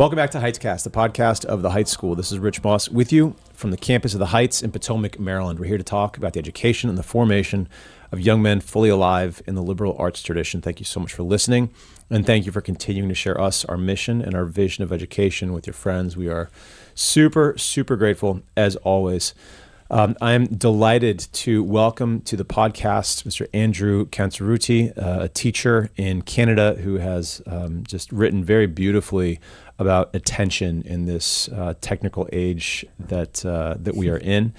Welcome back to HeightsCast, the podcast of the Heights School. This is Rich Moss with you from the campus of the Heights in Potomac, Maryland. We're here to talk about the education and the formation of young men fully alive in the liberal arts tradition. Thank you so much for listening, and thank you for continuing to share us, our mission, and our vision of education with your friends. We are super, super grateful, as always. I am delighted to welcome to the podcast Mr. Andrew Cantarutti, a teacher in Canada who has just written very beautifully about attention in this technical age that we are in.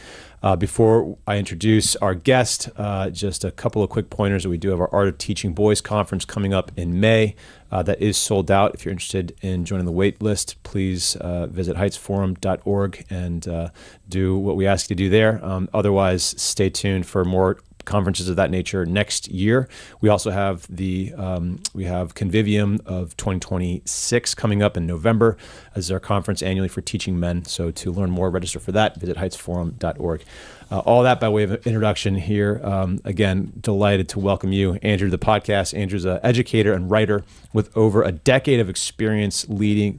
Before I introduce our guest, just a couple of quick pointers. We do have our Art of Teaching Boys Conference coming up in May. That is sold out. If you're interested in joining the wait list, please visit heightsforum.org and do what we ask you to do there. Otherwise, stay tuned for more conferences of that nature next year. We also have the Convivium of 2026 coming up in November as our conference annually for teaching men. So to learn more, register for that, visit heightsforum.org. All that by way of introduction here. Again, delighted to welcome you, Andrew, to the podcast. Andrew's an educator and writer with over a decade of experience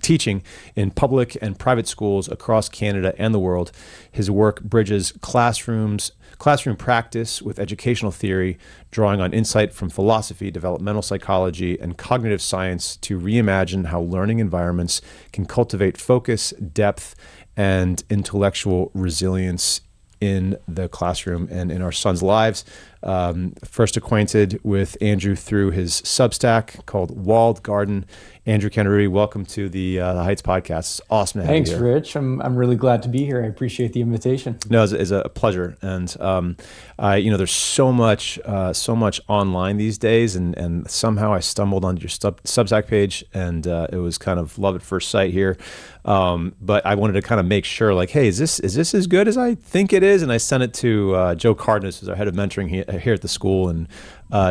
teaching in public and private schools across Canada and the world. His work bridges classroom practice with educational theory, drawing on insight from philosophy, developmental psychology, and cognitive science to reimagine how learning environments can cultivate focus, depth, and intellectual resilience in the classroom and in our sons' lives. First acquainted with Andrew through his Substack called Walled Garden. Andrew Cantarutti, welcome to the Heights podcast. It's awesome to have you here. Thanks, Rich. I'm really glad to be here. I appreciate the invitation. No, it's a pleasure. And there's so much online these days, and somehow I stumbled onto your Substack page, and it was kind of love at first sight here. But I wanted to kind of make sure, like, hey, is this as good as I think it is? And I sent it to Joe Cardenas, who's our head of mentoring here at the school, and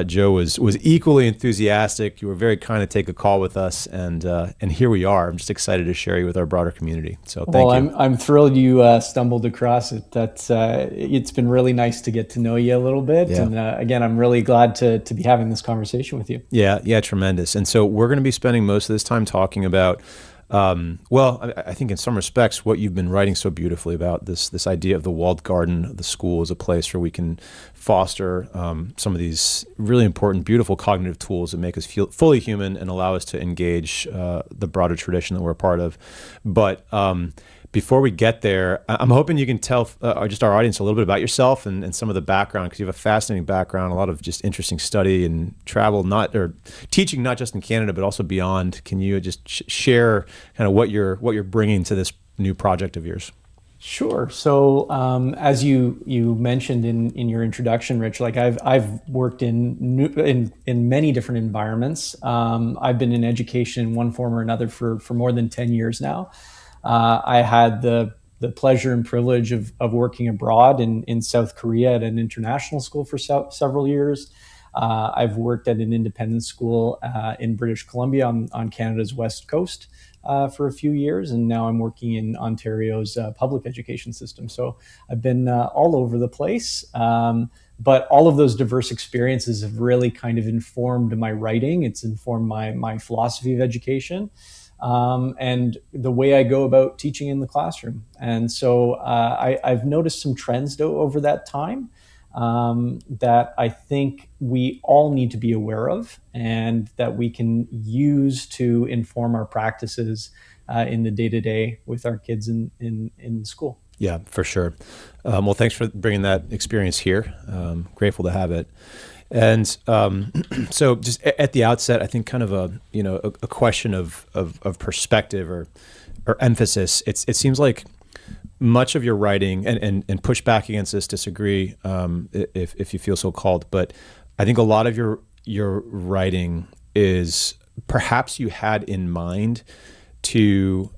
Joe was equally enthusiastic. You were very kind to take a call with us, and here we are. I'm just excited to share you with our broader community. So thank you. Well, I'm thrilled you stumbled across it. It's been really nice to get to know you a little bit, yeah. And again, I'm really glad to be having this conversation with you. Yeah, tremendous. And so we're going to be spending most of this time talking about. I think in some respects, what you've been writing so beautifully about this idea of the walled garden, the school as a place where we can foster some of these really important, beautiful cognitive tools that make us feel fully human and allow us to engage the broader tradition that we're a part of. But before we get there, I'm hoping you can tell just our audience a little bit about yourself and some of the background, because you have a fascinating background, a lot of just interesting study and travel, teaching not just in Canada but also beyond. Can you just share kind of what you're bringing to this new project of yours? Sure. So as you mentioned in your introduction, Rich, like I've worked in many different environments. I've been in education in one form or another for more than 10 years now. I had the pleasure and privilege of working abroad in South Korea at an international school for several years. I've worked at an independent school in British Columbia on Canada's west coast for a few years, and now I'm working in Ontario's public education system. So I've been all over the place. But all of those diverse experiences have really kind of informed my writing. It's informed my philosophy of education. And the way I go about teaching in the classroom. And so I've noticed some trends over that time that I think we all need to be aware of and that we can use to inform our practices in the day-to-day with our kids in school. Yeah, for sure. Well, thanks for bringing that experience here. Grateful to have it. And so just at the outset, I think kind of a question of perspective or emphasis. It seems like much of your writing, and push back against this, disagree if you feel so called, but I think a lot of your writing is perhaps you had in mind to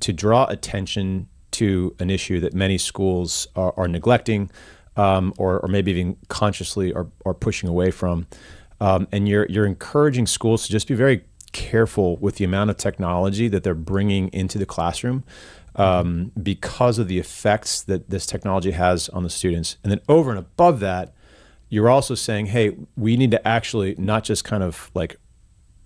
draw attention to an issue that many schools are neglecting, or maybe even consciously are pushing away from. And you're encouraging schools to just be very careful with the amount of technology that they're bringing into the classroom, because of the effects that this technology has on the students. And then over and above that, you're also saying, hey, we need to actually not just kind of like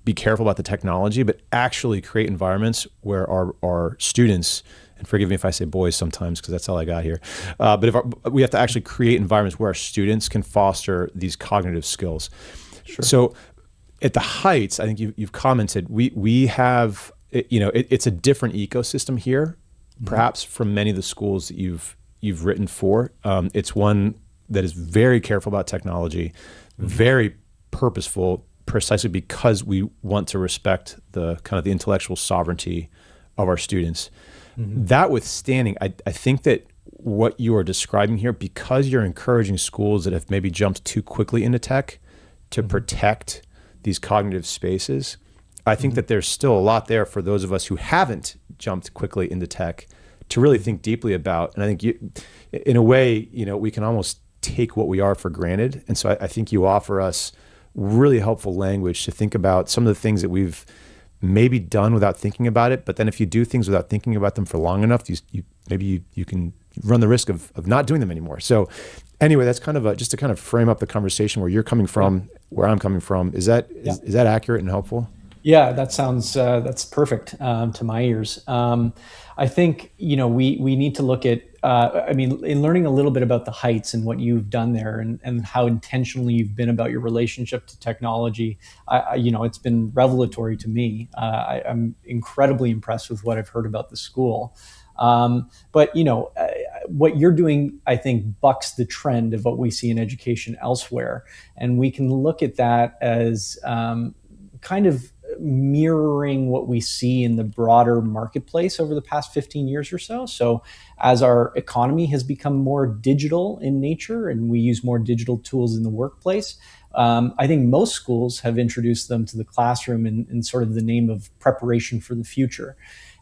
be careful about the technology, but actually create environments where our students, and forgive me if I say boys sometimes because that's all I got here, but we have to actually create environments where our students can foster these cognitive skills. Sure. So at the Heights, I think you've commented, we have, it's a different ecosystem here, perhaps from many of the schools that you've written for. It's one that is very careful about technology, very purposeful, precisely because we want to respect the kind of the intellectual sovereignty of our students. That withstanding, I think that what you are describing here, because you're encouraging schools that have maybe jumped too quickly into tech to protect these cognitive spaces, I think that there's still a lot there for those of us who haven't jumped quickly into tech to really think deeply about. And I think in a way, we can almost take what we are for granted. And so I think you offer us really helpful language to think about some of the things that we've maybe done without thinking about it. But then if you do things without thinking about them for long enough, maybe you can run the risk of not doing them anymore. So anyway, that's kind of just to kind of frame up the conversation where you're coming from, where I'm coming from. Is that accurate and helpful? Yeah, that sounds that's perfect to my ears. I think we need to look at. In learning a little bit about the Heights and what you've done there, and how intentionally you've been about your relationship to technology, it's been revelatory to me. I'm incredibly impressed with what I've heard about the school. But what you're doing, I think, bucks the trend of what we see in education elsewhere, and we can look at that as kind of mirroring what we see in the broader marketplace over the past 15 years or so. So as our economy has become more digital in nature and we use more digital tools in the workplace, I think most schools have introduced them to the classroom in sort of the name of preparation for the future.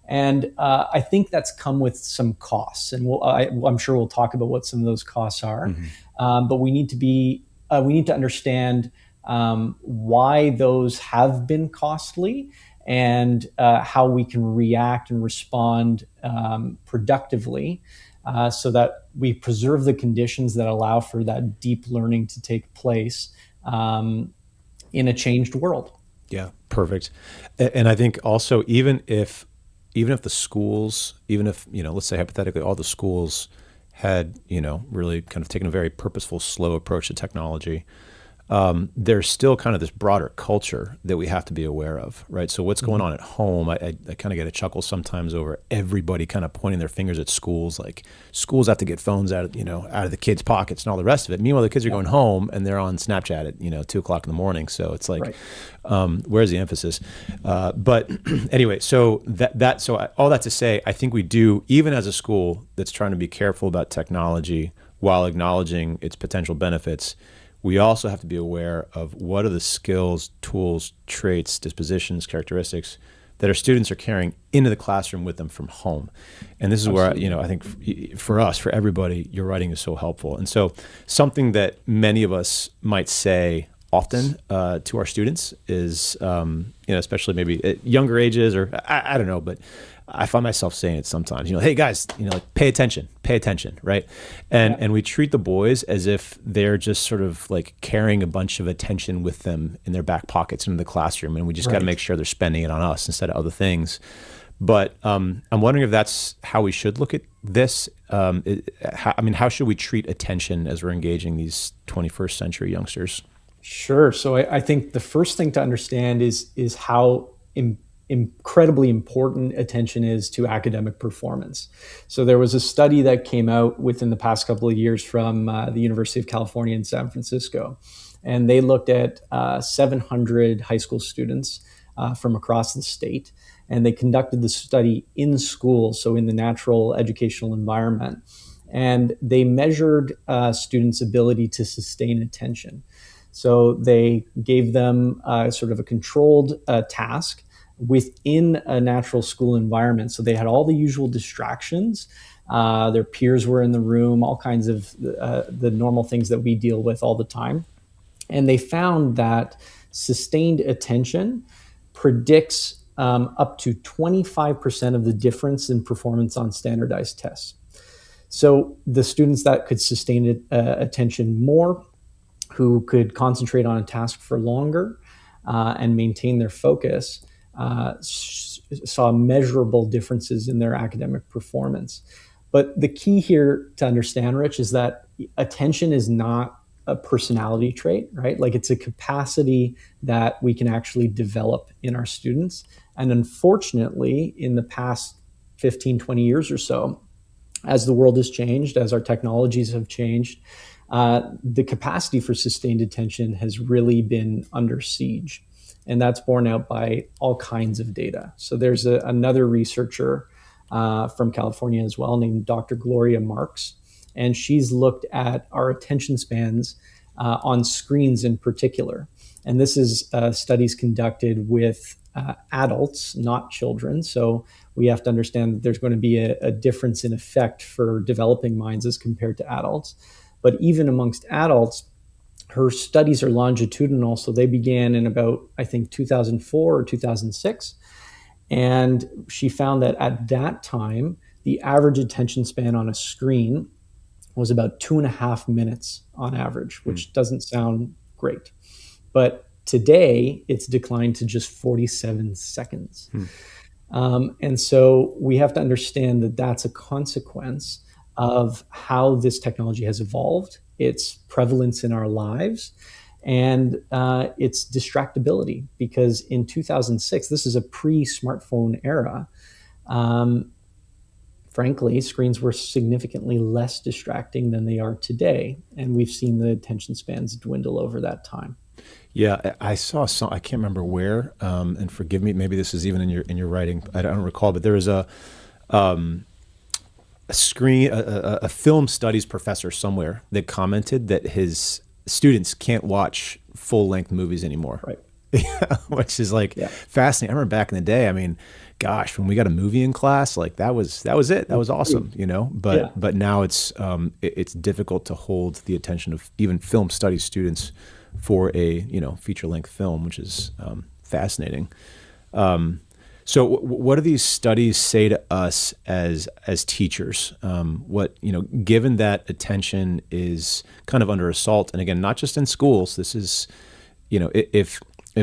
And I think that's come with some costs, and I'm sure we'll talk about what some of those costs are. But we need to understand why those have been costly, and how we can react and respond productively, so that we preserve the conditions that allow for that deep learning to take place in a changed world. Yeah, perfect. And I think also, even if the schools, let's say hypothetically, all the schools had, really kind of taken a very purposeful, slow approach to technology, there's still kind of this broader culture that we have to be aware of, right? So what's going on at home, I kind of get a chuckle sometimes over everybody kind of pointing their fingers at schools, like schools have to get phones out of the kids' pockets and all the rest of it. Meanwhile, the kids are going home and they're on Snapchat at 2:00 in the morning. So it's like, where's the emphasis? But anyway, so all that to say, I think we do, even as a school that's trying to be careful about technology while acknowledging its potential benefits, we also have to be aware of what are the skills, tools, traits, dispositions, characteristics that our students are carrying into the classroom with them from home. And this is Absolutely. Where, I think for us, for everybody, your writing is so helpful. And so something that many of us might say often to our students is, especially maybe at younger ages, or I don't know, but I find myself saying it sometimes, hey guys, like pay attention, right? And we treat the boys as if they're just sort of like carrying a bunch of attention with them in their back pockets into the classroom. And we just got to make sure they're spending it on us instead of other things. But I'm wondering if that's how we should look at this. How should we treat attention as we're engaging these 21st century youngsters? Sure. So I think the first thing to understand is how incredibly important attention is to academic performance. So there was a study that came out within the past couple of years from the University of California in San Francisco, and they looked at 700 high school students from across the state, and they conducted the study in school, so in the natural educational environment, and they measured students' ability to sustain attention. So they gave them sort of a controlled task within a natural school environment. So they had all the usual distractions. Their peers were in the room, all kinds of the normal things that we deal with all the time. And they found that sustained attention predicts up to 25% of the difference in performance on standardized tests. So the students that could sustain attention more, who could concentrate on a task for longer, and maintain their focus saw measurable differences in their academic performance. But the key here to understand, Rich, is that attention is not a personality trait, right? Like, it's a capacity that we can actually develop in our students. And unfortunately, in the past 15, 20 years or so, as the world has changed, as our technologies have changed, the capacity for sustained attention has really been under siege. And that's borne out by all kinds of data. So there's another researcher from California as well, named Dr. Gloria Marks, and she's looked at our attention spans on screens in particular. And this is studies conducted with adults, not children. So we have to understand that there's going to be a difference in effect for developing minds as compared to adults. But even amongst adults, her studies are longitudinal. So they began in about, I think, 2004 or 2006. And she found that at that time, the average attention span on a screen was about 2.5 minutes on average, which doesn't sound great. But today, it's declined to just 47 seconds. And so we have to understand that that's a consequence of how this technology has evolved, its prevalence in our lives, and its distractibility. Because in 2006, this is a pre-smartphone era, frankly, screens were significantly less distracting than they are today. And we've seen the attention spans dwindle over that time. Yeah, I saw some. I can't remember where, and forgive me. Maybe this is even in your writing. I don't recall, but there was a film studies professor somewhere that commented that his students can't watch full length movies anymore. Right. Which is fascinating. I remember back in the day. I mean, gosh, when we got a movie in class, like that was it. That was awesome, But now it's difficult to hold the attention of even film studies students for a feature length film, which is fascinating. So what do these studies say to us as teachers? Given that attention is kind of under assault, and again, not just in schools. This is, if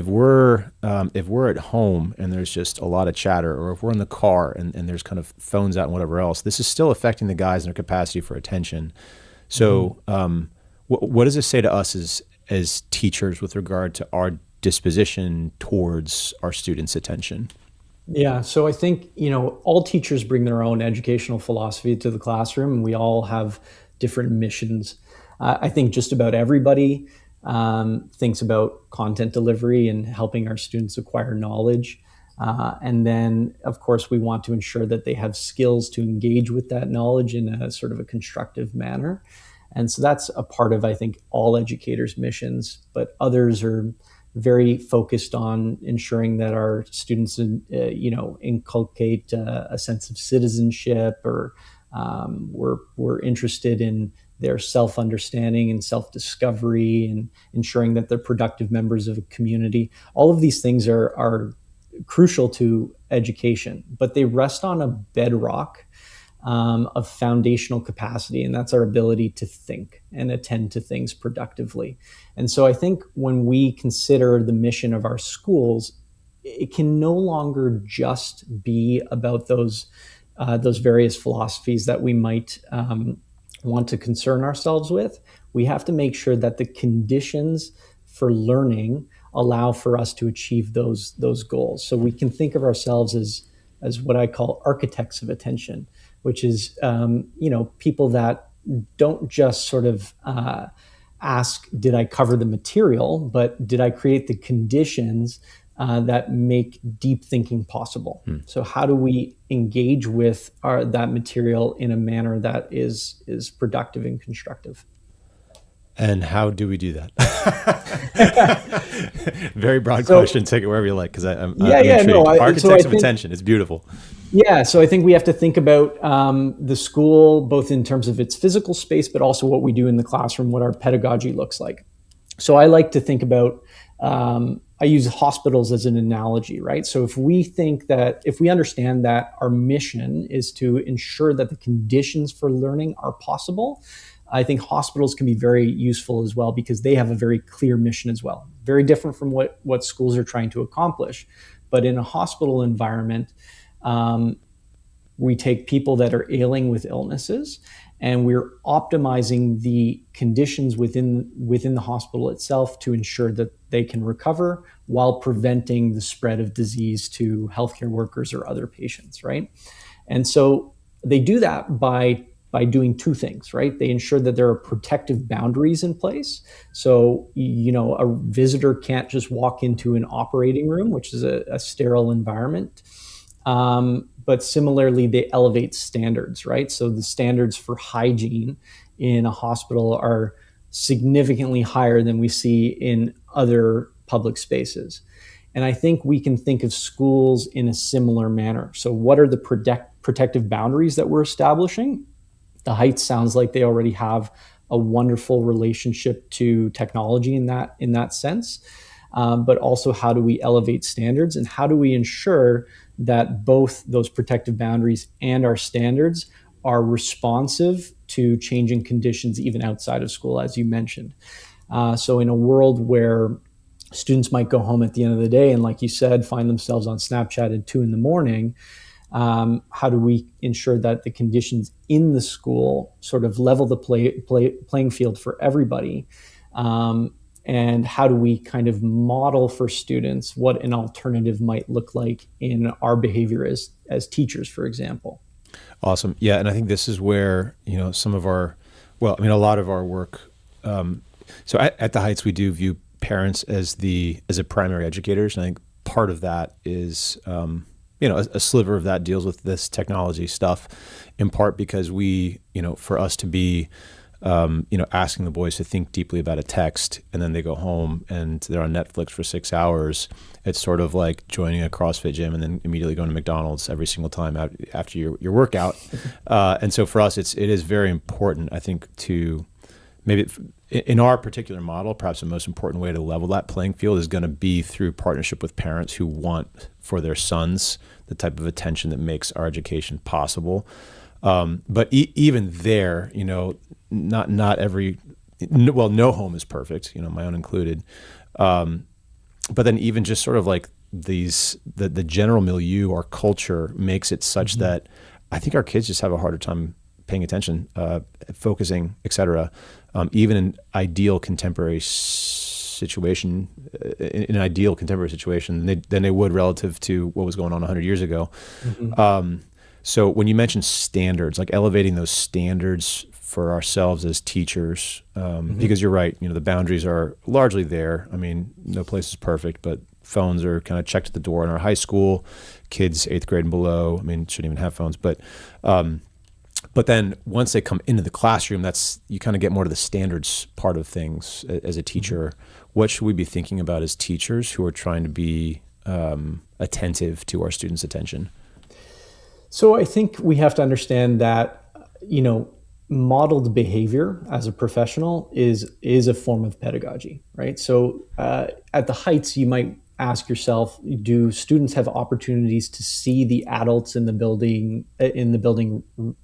we're at home and there's just a lot of chatter, or if we're in the car and there's kind of phones out and whatever else, this is still affecting the guys and their capacity for attention. So what does this say to us as teachers with regard to our disposition towards our students' attention? Yeah, so I think, all teachers bring their own educational philosophy to the classroom, and we all have different missions. I think just about everybody thinks about content delivery and helping our students acquire knowledge. And then, of course, we want to ensure that they have skills to engage with that knowledge in a sort of a constructive manner. And so that's a part of, I think, all educators' missions, but others are very focused on ensuring that our students, inculcate a sense of citizenship, or we're interested in their self-understanding and self-discovery, and ensuring that they're productive members of a community. All of these things are crucial to education, but they rest on a bedrock of foundational capacity, and that's our ability to think and attend to things productively. And so I think when we consider the mission of our schools, it can no longer just be about those various philosophies that we might want to concern ourselves with. We have to make sure that the conditions for learning allow for us to achieve those goals. So we can think of ourselves as what I call architects of attention, which is people that don't just sort of ask, did I cover the material, but did I create the conditions that make deep thinking possible? So how do we engage with that material in a manner that is productive and constructive? And how do we do that? Very broad question. Take it wherever you like, because I'm intrigued. Architects of attention. It's beautiful. Yeah, so I think we have to think about the school, both in terms of its physical space, but also what we do in the classroom, what our pedagogy looks like. So I like to think about, I use hospitals as an analogy, right? So if we understand that our mission is to ensure that the conditions for learning are possible, I think hospitals can be very useful as well, because they have a very clear mission as well. very different from what schools are trying to accomplish. But in a hospital environment, we take people that are ailing with illnesses, and we're optimizing the conditions within the hospital itself to ensure that they can recover while preventing the spread of disease to healthcare workers or other patients, right? And so they do that by doing two things, right? They ensure that there are protective boundaries in place. So, a visitor can't just walk into an operating room, which is a sterile environment. But similarly, they elevate standards, right? So the standards for hygiene in a hospital are significantly higher than we see in other public spaces. And I think we can think of schools in a similar manner. So what are the protective boundaries that we're establishing? The Heights sounds like they already have a wonderful relationship to technology in that sense. But also, how do we elevate standards, and how do we ensure that both those protective boundaries and our standards are responsive to changing conditions even outside of school, as you mentioned. So in a world where students might go home at the end of the day and, like you said, find themselves on Snapchat at 2 a.m, how do we ensure that the conditions in the school sort of level the playing field for everybody? And how do we kind of model for students what an alternative might look like in our behavior as teachers, for example? Awesome. Yeah. And I think this is where, some of a lot of our work. So at the Heights, we do view parents as a primary educators. And I think part of that is, a sliver of that deals with this technology stuff, in part because for us to be, asking the boys to think deeply about a text, and then they go home and they're on Netflix for 6 hours. It's sort of like joining a CrossFit gym and then immediately going to McDonald's every single time after your workout. And so for us, it is very important, I think, to maybe in our particular model, perhaps the most important way to level that playing field is going to be through partnership with parents who want for their sons the type of attention that makes our education possible. But even there, not every, no home is perfect, my own included. But then even just sort of like the general milieu or culture makes it such that I think our kids just have a harder time paying attention, focusing, et cetera, even in an ideal contemporary situation than they would relative to what was going on 100 years ago. So when you mention standards, like elevating those standards for ourselves as teachers, because you're right, the boundaries are largely there. I mean, no place is perfect, but phones are kind of checked at the door in our high school. Kids 8th grade and below, shouldn't even have phones. But then once they come into the classroom, you kind of get more to the standards part of things as a teacher. What should we be thinking about as teachers who are trying to be attentive to our students' attention? So I think we have to understand that, modeled behavior as a professional is a form of pedagogy, right? So at the Heights, you might ask yourself, do students have opportunities to see the adults in the building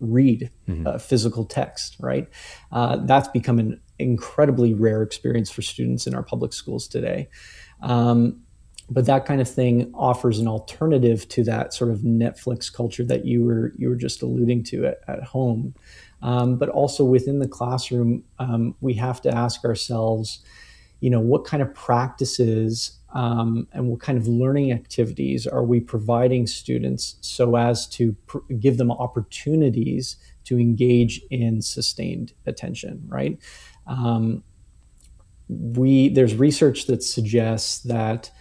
read physical text, right? That's become an incredibly rare experience for students in our public schools today. But that kind of thing offers an alternative to that sort of Netflix culture that you were just alluding to at home. But also within the classroom, we have to ask ourselves, what kind of practices and what kind of learning activities are we providing students so as to give them opportunities to engage in sustained attention, right? There's research that suggests that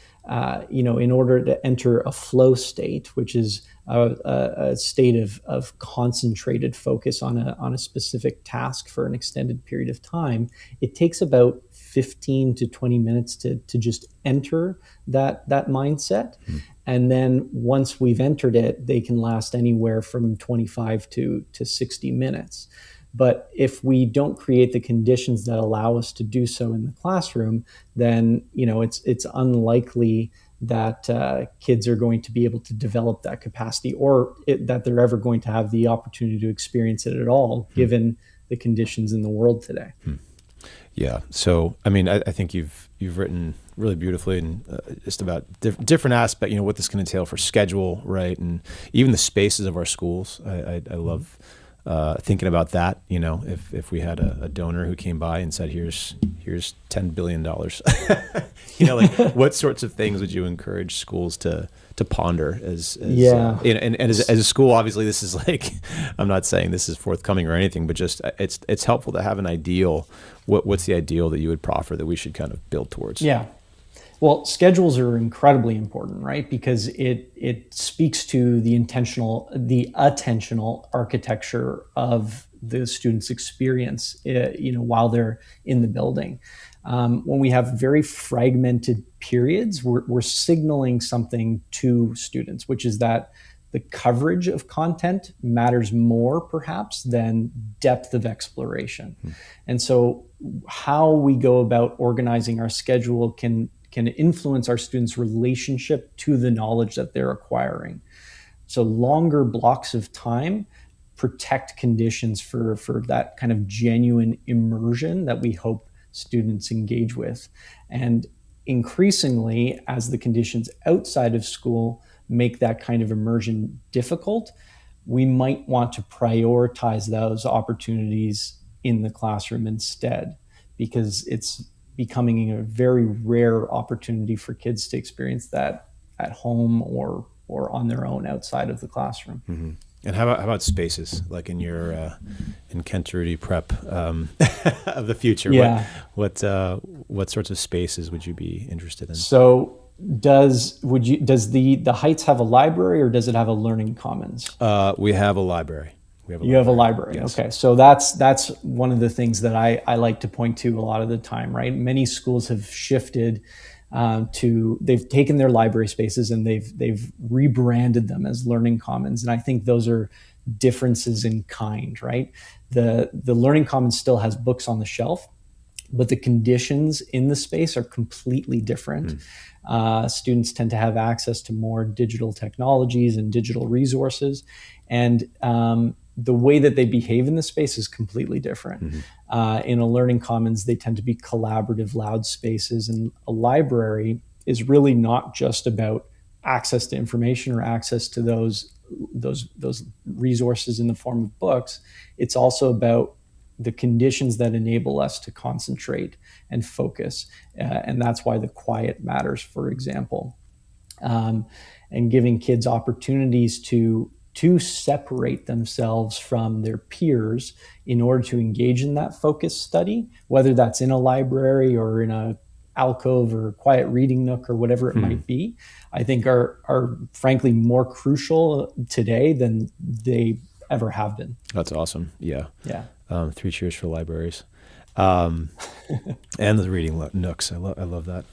in order to enter a flow state, which is a state of concentrated focus on a specific task for an extended period of time, it takes about 15 to 20 minutes to just enter that mindset. And then once we've entered it, they can last anywhere from 25 to 60 minutes. But if we don't create the conditions that allow us to do so in the classroom, then it's unlikely that kids are going to be able to develop that capacity, or that they're ever going to have the opportunity to experience it at all, given the conditions in the world today. Yeah. So, I mean, I think you've written really beautifully and just about different aspect, what this can entail for schedule, right? And even the spaces of our schools. I love thinking about that. If we had a donor who came by and said, here's $10 billion, like what sorts of things would you encourage schools to ponder and as a school? Obviously, this is like, I'm not saying this is forthcoming or anything, but just it's helpful to have an ideal. What's the ideal that you would proffer that we should kind of build towards? Yeah. Well, schedules are incredibly important, right? Because it speaks to the attentional architecture of the student's experience, while they're in the building. When we have very fragmented periods, we're signaling something to students, which is that the coverage of content matters more, perhaps, than depth of exploration. And so how we go about organizing our schedule can influence our students' relationship to the knowledge that they're acquiring. So longer blocks of time protect conditions for that kind of genuine immersion that we hope students engage with. And increasingly, as the conditions outside of school make that kind of immersion difficult, we might want to prioritize those opportunities in the classroom instead, because it's becoming a very rare opportunity for kids to experience that at home or on their own outside of the classroom. Mm-hmm. And how about spaces, like in your in Cantarutti prep of the future? Yeah. What sorts of spaces would you be interested in? So does the Heights have a library, or does it have a learning commons? We have a library. You have a library. Yes. Okay. So that's one of the things that I like to point to a lot of the time, right? Many schools have shifted they've taken their library spaces and they've rebranded them as learning commons. And I think those are differences in kind, right? The learning commons still has books on the shelf, but the conditions in the space are completely different. Students tend to have access to more digital technologies and digital resources. And the way that they behave in the space is completely different. In a learning commons, they tend to be collaborative, loud spaces. And a library is really not just about access to information or access to those resources in the form of books. It's also about the conditions that enable us to concentrate and focus. And that's why the quiet matters, for example. And giving kids opportunities to separate themselves from their peers in order to engage in that focused study, whether that's in a library or in a alcove or quiet reading nook or whatever it might be, I think are frankly more crucial today than they ever have been. That's awesome. Yeah. Yeah. 3 cheers for libraries. And the reading nooks. I love that.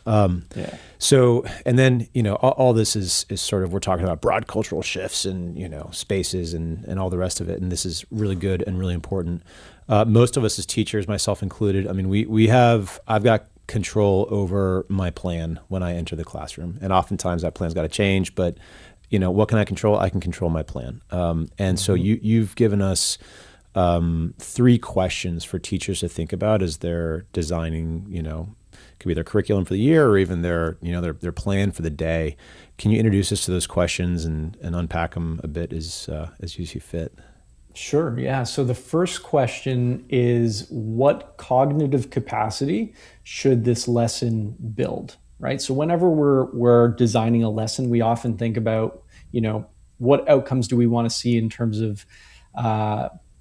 So, and then, all this is sort of, we're talking about broad cultural shifts and, spaces and all the rest of it. And this is really good and really important. Most of us as teachers, myself included, I mean, I've got control over my plan when I enter the classroom. And oftentimes that plan's got to change, but what can I control? I can control my plan. And so you've given us 3 questions for teachers to think about as they're designing, could be their curriculum for the year or even their plan for the day. Can you introduce us to those questions and unpack them a bit as you see fit? Sure. Yeah. So the first question is, what cognitive capacity should this lesson build? Right. So whenever we're designing a lesson, we often think about, what outcomes do we want to see in terms of,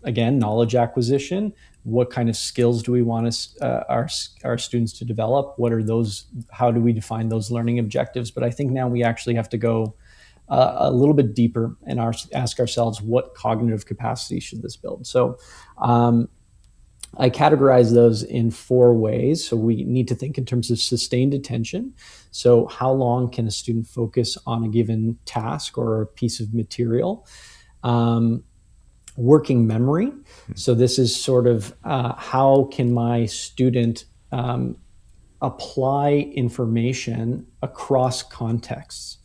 again, knowledge acquisition? What kind of skills do we want our students to develop? What are those? How do we define those learning objectives? But I think now we actually have to go a little bit deeper and ask ourselves, what cognitive capacity should this build? So I categorize those in 4 ways. So we need to think in terms of sustained attention. So how long can a student focus on a given task or a piece of material? Working memory. So this is sort of how can my student apply information across contexts?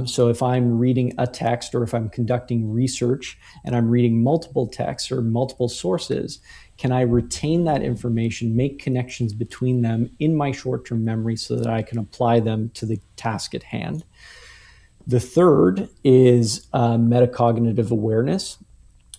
So if I'm reading a text or if I'm conducting research and I'm reading multiple texts or multiple sources, can I retain that information, make connections between them in my short-term memory so that I can apply them to the task at hand? The third is metacognitive awareness.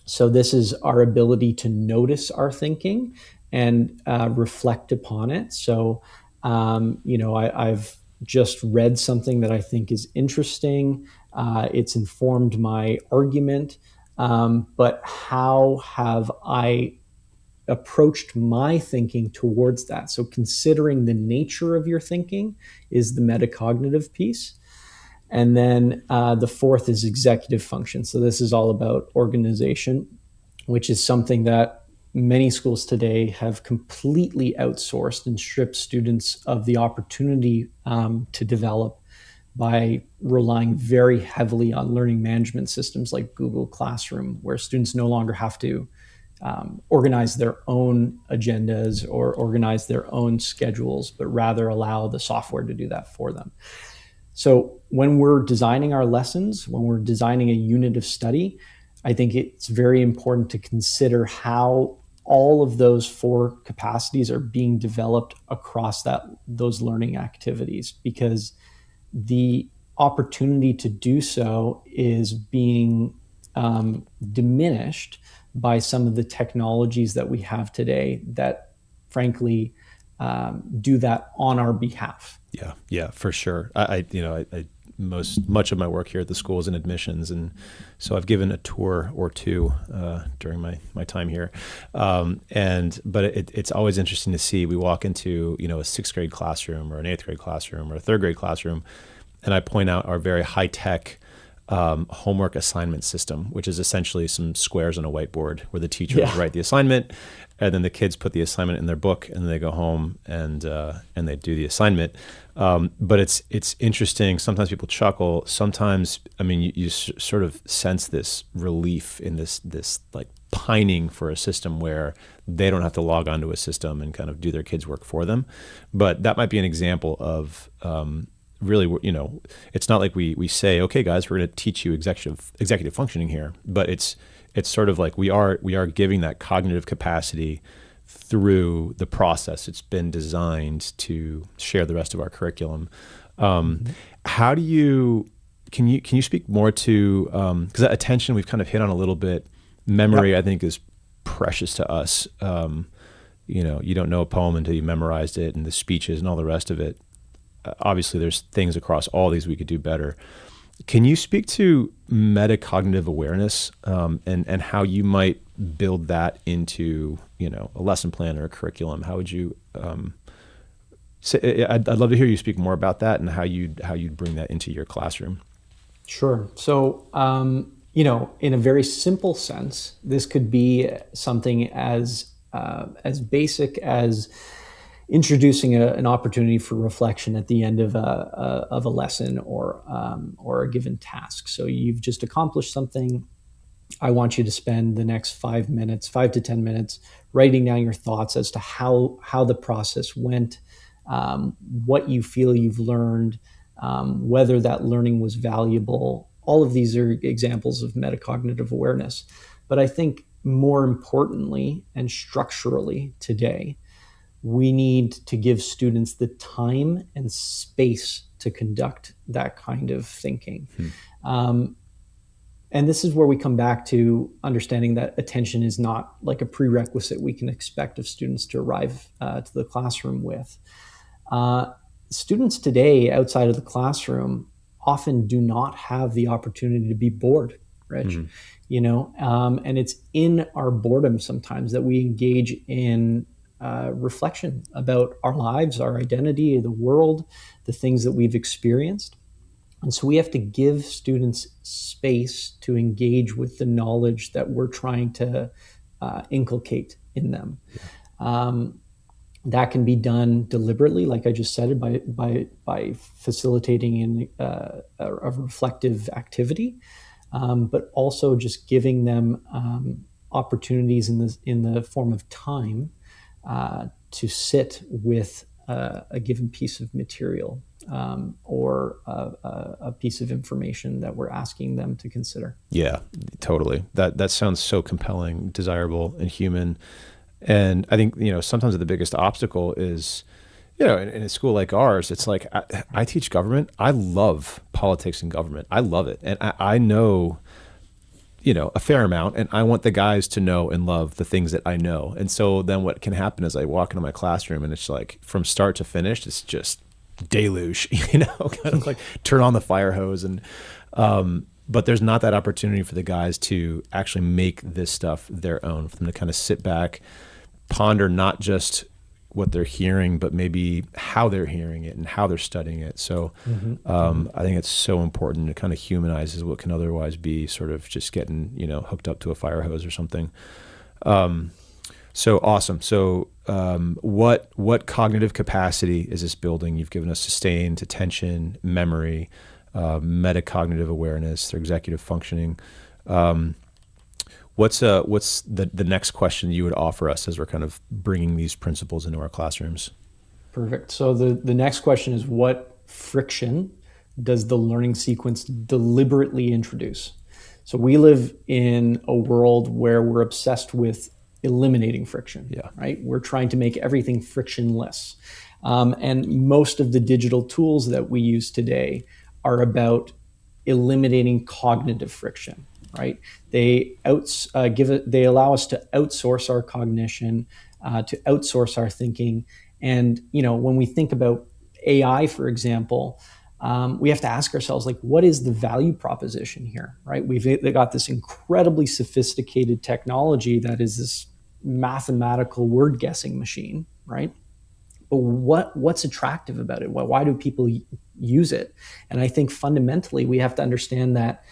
So this is our ability to notice our thinking and reflect upon it. So, I've just read something that I think is interesting. It's informed my argument, but how have I approached my thinking towards that? So considering the nature of your thinking is the metacognitive piece. And then the fourth is executive function. So this is all about organization, which is something that many schools today have completely outsourced and stripped students of the opportunity to develop by relying very heavily on learning management systems like Google Classroom, where students no longer have to organize their own agendas or organize their own schedules, but rather allow the software to do that for them. So when we're designing our lessons, when we're designing a unit of study, I think it's very important to consider how all of those four capacities are being developed across those learning activities, because the opportunity to do so is being diminished by some of the technologies that we have today that, frankly, do that on our behalf. Yeah, for sure. I much of my work here at the school is in admissions, and so I've given a tour or two during my time here. But it's always interesting to see. We walk into a sixth grade classroom or an eighth grade classroom or a third grade classroom, and I point out our very high tech homework assignment system, which is essentially some squares on a whiteboard where the teacher would write the assignment, and then the kids put the assignment in their book, and then they go home and they do the assignment. But it's interesting. Sometimes people chuckle. Sometimes, I mean, you sort of sense this relief in this like pining for a system where they don't have to log onto a system and kind of do their kids' work for them. But that might be an example of really, it's not like we say, okay, guys, we're going to teach you executive functioning here, but it's sort of like we are giving that cognitive capacity through the process. It's been designed to share the rest of our curriculum. How do you can you speak more to because that attention we've kind of hit on a little bit. Memory, I think, is precious to us. You don't know a poem until you memorized it, and the speeches and all the rest of it. Obviously, there's things across all these we could do better. Can you speak to metacognitive awareness and how you might build that into a lesson plan or a curriculum? How would you say? I'd love to hear you speak more about that and how you'd bring that into your classroom. Sure. So in a very simple sense, this could be something as basic as introducing an opportunity for reflection at the end of a lesson or a given task. So you've just accomplished something. I want you to spend the next 5 to 10 minutes, writing down your thoughts as to how the process went, what you feel you've learned, whether that learning was valuable. All of these are examples of metacognitive awareness. But I think more importantly and structurally today, we need to give students the time and space to conduct that kind of thinking. And this is where we come back to understanding that attention is not like a prerequisite we can expect of students to arrive to the classroom with. Students today outside of the classroom often do not have the opportunity to be bored, Rich. And it's in our boredom sometimes that we engage in reflection about our lives, our identity, the world, the things that we've experienced. And so we have to give students space to engage with the knowledge that we're trying to inculcate in them. That can be done deliberately, like I just said, by facilitating a reflective activity, but also just giving them opportunities in the form of time to sit with a given piece of material or a piece of information that we're asking them to consider. Yeah, totally. That sounds so compelling, desirable, and human. And I think, sometimes the biggest obstacle is, in a school like ours, it's like I teach government. I love politics and government. I love it. And I know, a fair amount, and I want the guys to know and love the things that I know. And so then what can happen is I walk into my classroom and it's like from start to finish, it's just deluge, kind of like turn on the fire hose. And, but there's not that opportunity for the guys to actually make this stuff their own, for them to kind of sit back, ponder not just what they're hearing, but maybe how they're hearing it and how they're studying it. So I think it's so important. It kind of humanizes what can otherwise be sort of just getting, hooked up to a fire hose or something. So awesome. So what cognitive capacity is this building? You've given us sustained attention, memory, metacognitive awareness, their executive functioning. What's the next question you would offer us as we're kind of bringing these principles into our classrooms? Perfect. So the next question is, what friction does the learning sequence deliberately introduce? So we live in a world where we're obsessed with eliminating friction, right? We're trying to make everything frictionless. And most of the digital tools that we use today are about eliminating cognitive friction. Right? They allow us to outsource our cognition, to outsource our thinking. And when we think about AI, for example, we have to ask ourselves, like, what is the value proposition here? Right? We've got this incredibly sophisticated technology that is this mathematical word guessing machine, right? But what's attractive about it? Why do people use it? And I think fundamentally we have to understand that.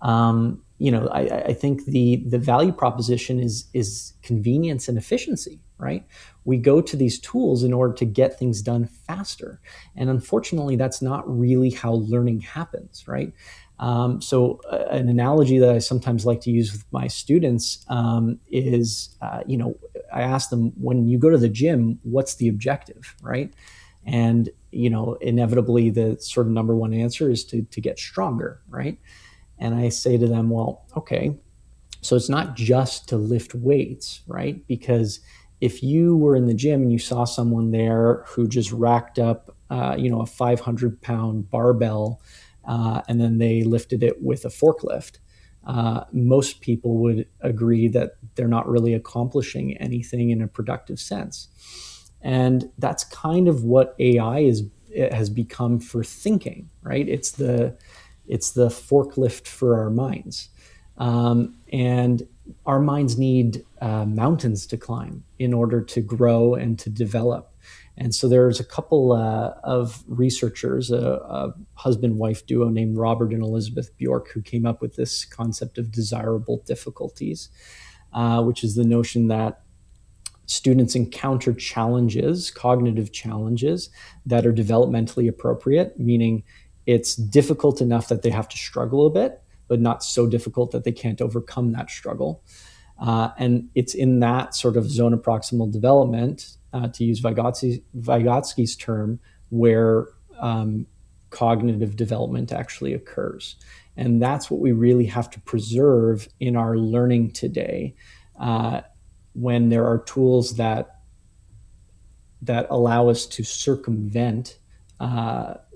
I think the value proposition is convenience and efficiency, right? We go to these tools in order to get things done faster. And unfortunately, that's not really how learning happens, right? So an analogy that I sometimes like to use with my students is, I ask them, when you go to the gym, what's the objective, right? And, inevitably the sort of number one answer is to get stronger, right? And I say to them, well, okay, so it's not just to lift weights, right? Because if you were in the gym and you saw someone there who just racked up, a 500-pound barbell, and then they lifted it with a forklift, most people would agree that they're not really accomplishing anything in a productive sense. And that's kind of what AI has become for thinking, right? It's the forklift for our minds. And our minds need mountains to climb in order to grow and to develop. And so there's a couple of researchers, a husband-wife duo named Robert and Elizabeth Bjork, who came up with this concept of desirable difficulties, which is the notion that students encounter challenges, cognitive challenges, that are developmentally appropriate, meaning it's difficult enough that they have to struggle a bit, but not so difficult that they can't overcome that struggle. And it's in that sort of zone of proximal development, to use Vygotsky's term, where cognitive development actually occurs. And that's what we really have to preserve in our learning today, when there are tools that allow us to circumvent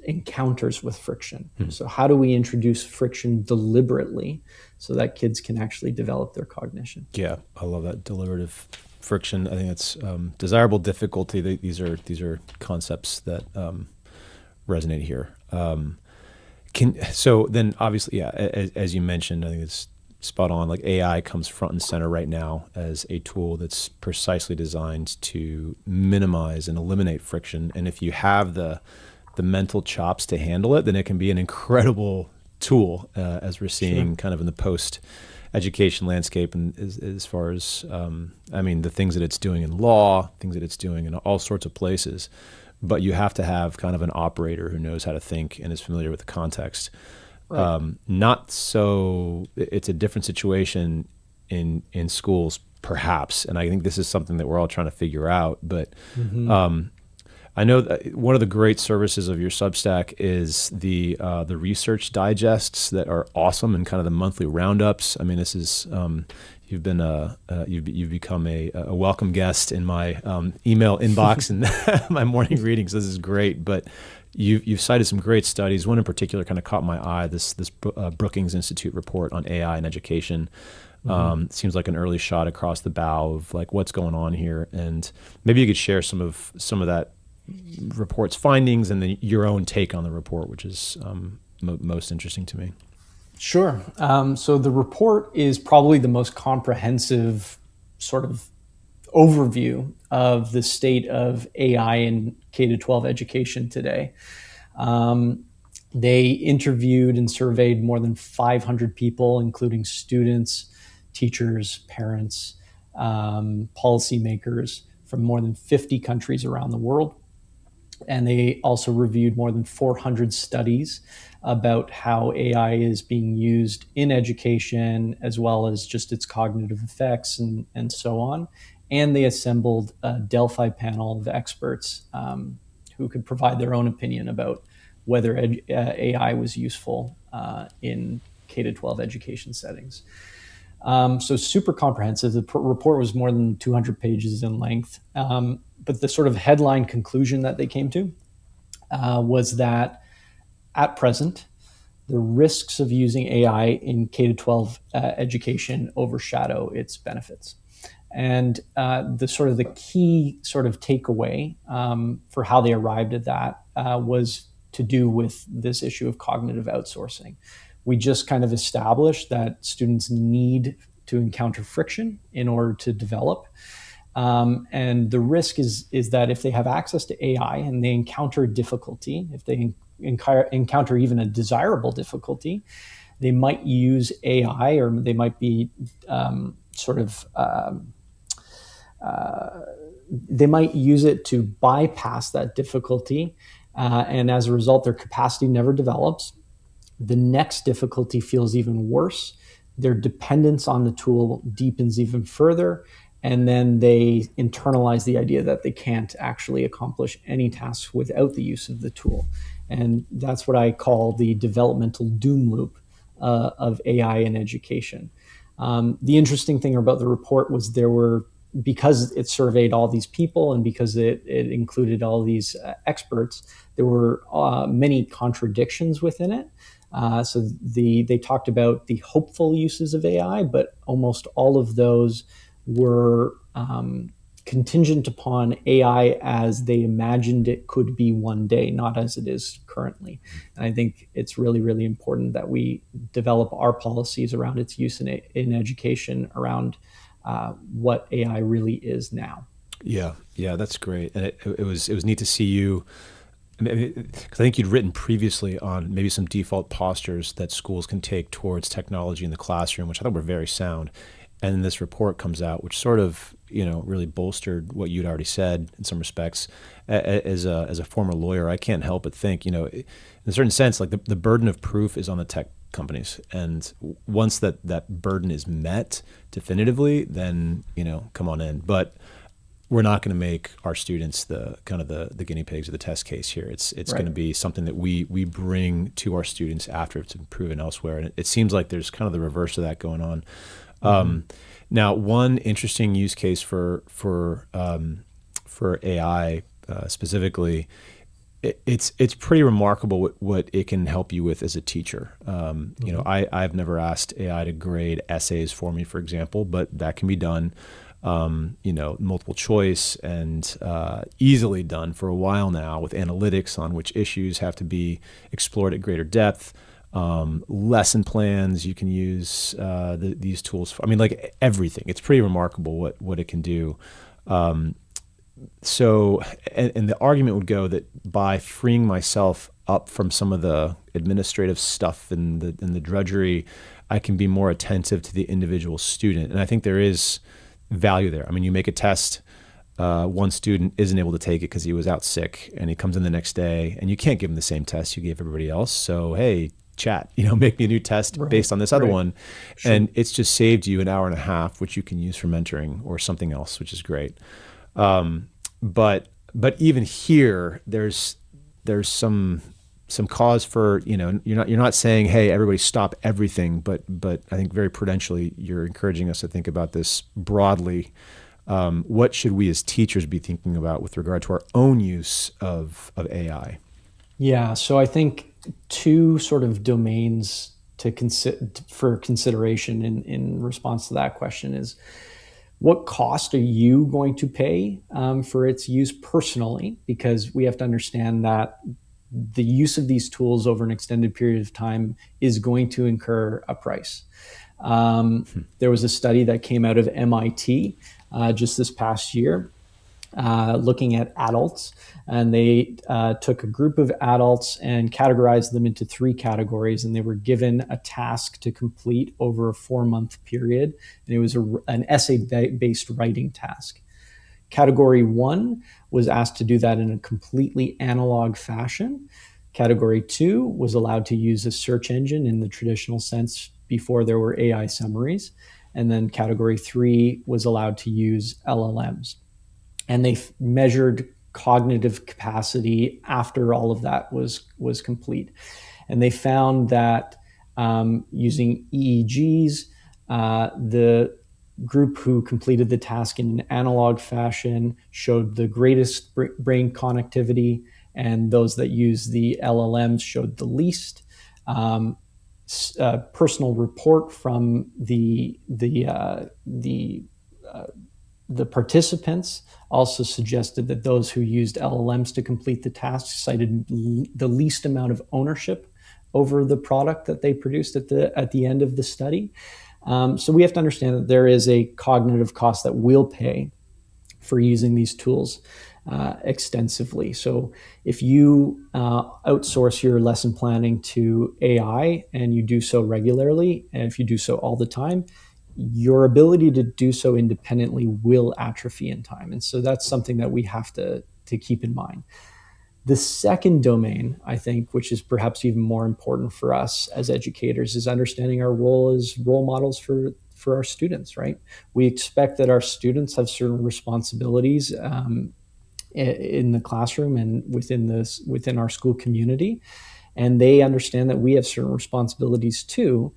encounters with friction. So how do we introduce friction deliberately so that kids can actually develop their cognition? Yeah, I love that, deliberative friction. I think it's desirable difficulty. These are concepts that resonate here. So then obviously, as you mentioned, I think it's spot on. Like, AI comes front and center right now as a tool that's precisely designed to minimize and eliminate friction. And if you have the mental chops to handle it, then it can be an incredible tool, as we're seeing kind of in the post-education landscape, and as far as, the things that it's doing in law, things that it's doing in all sorts of places. But you have to have kind of an operator who knows how to think and is familiar with the context. Right. It's a different situation in schools, perhaps. And I think this is something that we're all trying to figure out. But I know that one of the great services of your Substack is the research digests that are awesome, and kind of the monthly roundups. I mean, this is you've been you've become a welcome guest in my email inbox and my morning readings. This is great, but you've cited some great studies. One in particular kind of caught my eye. This Brookings Institute report on AI and education. Seems like an early shot across the bow of like what's going on here, and maybe you could share some of that report's findings and then your own take on the report, which is most interesting to me. Sure. So the report is probably the most comprehensive sort of overview of the state of AI in K-12 education today. They interviewed and surveyed more than 500 people, including students, teachers, parents, policymakers from more than 50 countries around the world. And they also reviewed more than 400 studies about how AI is being used in education, as well as just its cognitive effects and so on. And they assembled a Delphi panel of experts who could provide their own opinion about whether AI was useful in K-12 education settings. So super comprehensive. The report was more than 200 pages in length. But the sort of headline conclusion that they came to was that at present, the risks of using AI in K-12 education overshadow its benefits. And the key sort of takeaway for how they arrived at that was to do with this issue of cognitive outsourcing. We just kind of established that students need to encounter friction in order to develop. And the risk is that if they have access to AI and they encounter difficulty, if they encounter even a desirable difficulty, they might use AI, or they might be they might use it to bypass that difficulty. And as a result, their capacity never develops. The next difficulty feels even worse. Their dependence on the tool deepens even further. And then they internalize the idea that they can't actually accomplish any tasks without the use of the tool. And that's what I call the developmental doom loop of AI in education. The interesting thing about the report was because it surveyed all these people and because it included all these experts, there were many contradictions within it. So they talked about the hopeful uses of AI, but almost all of those were contingent upon AI as they imagined it could be one day, not as it is currently. And I think it's really, really important that we develop our policies around its use in education, around what AI really is now. Yeah, that's great, and it was neat to see you. Because I think you'd written previously on maybe some default postures that schools can take towards technology in the classroom, which I thought were very sound. And then this report comes out, which sort of, really bolstered what you'd already said in some respects. As a former lawyer, I can't help but think, in a certain sense, like the burden of proof is on the tech companies. And once that burden is met definitively, then, come on in. But we're not going to make our students the guinea pigs of the test case here. It's right. Going to be something that we bring to our students after it's been proven elsewhere. And it seems like there's kind of the reverse of that going on. Now, one interesting use case for AI specifically, it's pretty remarkable what it can help you with as a teacher. I've never asked AI to grade essays for me, for example, but that can be done. Multiple choice and easily done for a while now with analytics on which issues have to be explored at greater depth. Lesson plans, you can use these tools for, like everything. It's pretty remarkable what it can do. So the argument would go that by freeing myself up from some of the administrative stuff and the drudgery, I can be more attentive to the individual student. And I think there is value there. You make a test, one student isn't able to take it because he was out sick, and he comes in the next day, and you can't give him the same test you gave everybody else. So, hey, chat, make me a new test based on this other one. Sure. And it's just saved you an hour and a half, which you can use for mentoring or something else, which is great. But But even here, there's some cause for, you're not saying, hey, everybody stop everything, but I think very prudentially you're encouraging us to think about this broadly. What should we as teachers be thinking about with regard to our own use of AI? Yeah, so I think two sort of domains to for consideration in response to that question is, what cost are you going to pay for its use personally? Because we have to understand that the use of these tools over an extended period of time is going to incur a price. There was a study that came out of MIT just this past year looking at adults, and they took a group of adults and categorized them into three categories, and they were given a task to complete over a 4-month period, and it was an essay-based writing task. Category 1 was asked to do that in a completely analog fashion. Category 2 was allowed to use a search engine in the traditional sense before there were AI summaries, and then category 3 was allowed to use LLMs. And they measured cognitive capacity after all of that was complete. And they found that using EEGs, the group who completed the task in an analog fashion showed the greatest brain connectivity, and those that used the LLMs showed the least. Personal report from the participants also suggested that those who used LLMs to complete the task cited the least amount of ownership over the product that they produced at the end of the study. So we have to understand that there is a cognitive cost that we'll pay for using these tools extensively. So if you outsource your lesson planning to AI and you do so regularly, and if you do so all the time, your ability to do so independently will atrophy in time. And so that's something that we have to keep in mind. The second domain, I think, which is perhaps even more important for us as educators, is understanding our role as role models for our students, right? We expect that our students have certain responsibilities in the classroom and within our school community, and they understand that we have certain responsibilities too.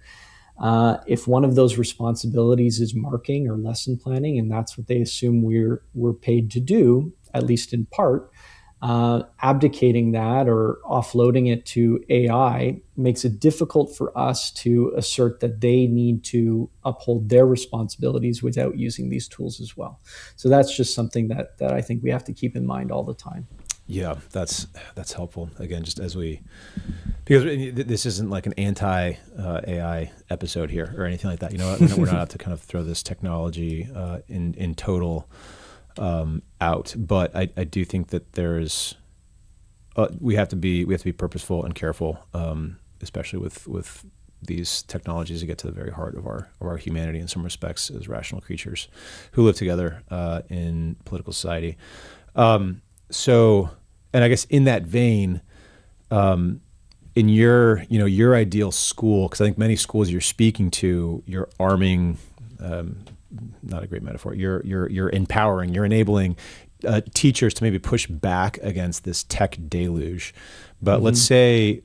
If one of those responsibilities is marking or lesson planning, and that's what they assume we're paid to do, at least in part, abdicating that or offloading it to AI makes it difficult for us to assert that they need to uphold their responsibilities without using these tools as well. So that's just something that I think we have to keep in mind all the time. Yeah, that's helpful. Again, just because this isn't like an anti-AI episode here or anything like that. We're not out to kind of throw this technology in total out, but I do think that there's we have to be purposeful and careful, especially with these technologies to get to the very heart of our humanity in some respects as rational creatures who live together in political society. So, and I guess in that vein, in your ideal school, because I think many schools you're speaking to, you're arming, not a great metaphor. You're empowering, you're enabling teachers to maybe push back against this tech deluge. But let's say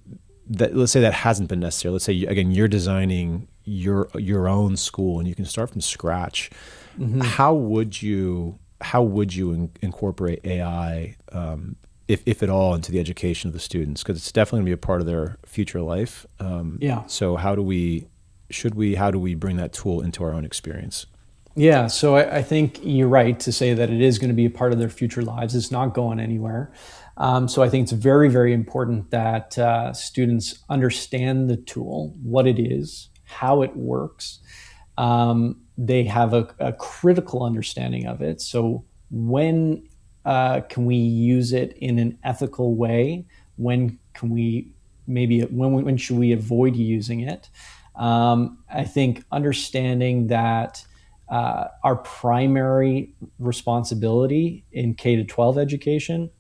that hasn't been necessary. Let's say again you're designing your own school and you can start from scratch. How would you incorporate AI, if at all, into the education of the students? Because it's definitely going to be a part of their future life. So how do we bring that tool into our own experience? Yeah, so I think you're right to say that it is going to be a part of their future lives. It's not going anywhere. So I think it's very, very important that students understand the tool, what it is, how it works. They have a critical understanding of it. So when can we use it in an ethical way? When can we when should we avoid using it? I think understanding that our primary responsibility in K-12 education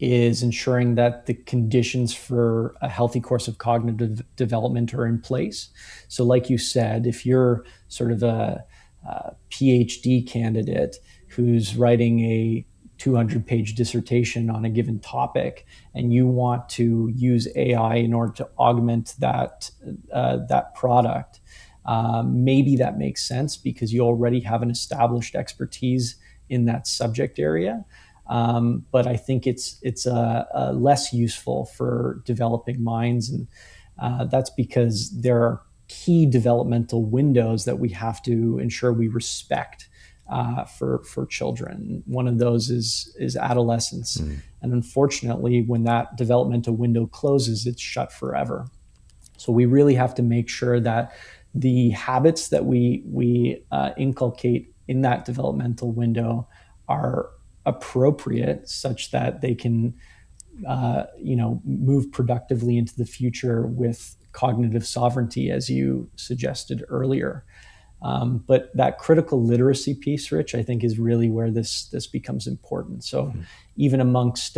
is ensuring that the conditions for a healthy course of cognitive development are in place. So like you said, if you're sort of a PhD candidate who's writing a 200-page dissertation on a given topic, and you want to use AI in order to augment that product, maybe that makes sense because you already have an established expertise in that subject area. But I think it's less useful for developing minds, and that's because there are key developmental windows that we have to ensure we respect for children. One of those is adolescence, and unfortunately, when that developmental window closes, it's shut forever. So we really have to make sure that the habits that we inculcate in that developmental window are appropriate, such that they can move productively into the future with cognitive sovereignty, as you suggested earlier. But that critical literacy piece, Rich, I think is really where this becomes important. So even amongst